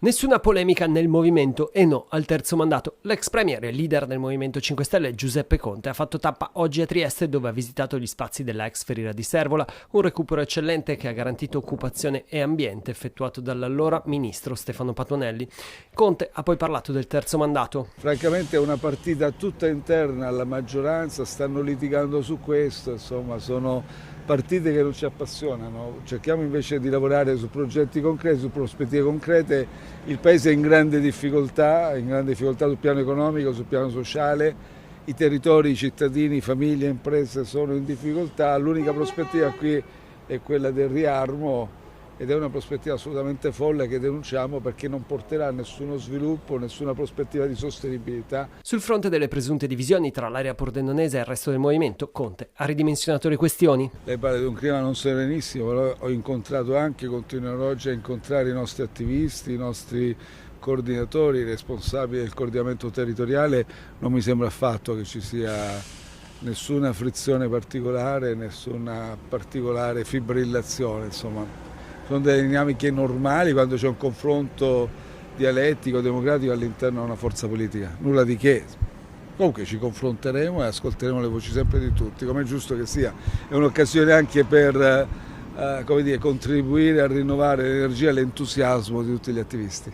Nessuna polemica nel movimento e no al terzo mandato. L'ex premier e leader del Movimento 5 Stelle Giuseppe Conte ha fatto tappa oggi a Trieste, dove ha visitato gli spazi della ex Ferriera di Servola, un recupero eccellente che ha garantito occupazione e ambiente effettuato dall'allora ministro Stefano Patuanelli. Conte ha poi parlato del terzo mandato. Francamente è una partita tutta interna alla maggioranza, stanno litigando su questo, insomma sono partite che non ci appassionano, cerchiamo invece di lavorare su progetti concreti, su prospettive concrete. Il Paese è in grande difficoltà sul piano economico, sul piano sociale, i territori, i cittadini, famiglie, imprese sono in difficoltà, l'unica prospettiva qui è quella del riarmo ed è una prospettiva assolutamente folle che denunciamo perché non porterà a nessuno sviluppo, nessuna prospettiva di sostenibilità. Sul fronte delle presunte divisioni tra l'area pordenonese e il resto del movimento, Conte ha ridimensionato le questioni. Lei parla di un clima non serenissimo, però ho incontrato anche, continuerò oggi a incontrare i nostri attivisti, i nostri coordinatori, i responsabili del coordinamento territoriale. Non mi sembra affatto che ci sia nessuna frizione particolare, nessuna particolare fibrillazione, insomma. Sono delle dinamiche normali quando c'è un confronto dialettico, democratico all'interno di una forza politica, nulla di che. Comunque ci confronteremo e ascolteremo le voci sempre di tutti, come è giusto che sia. È un'occasione anche per contribuire a rinnovare l'energia e l'entusiasmo di tutti gli attivisti.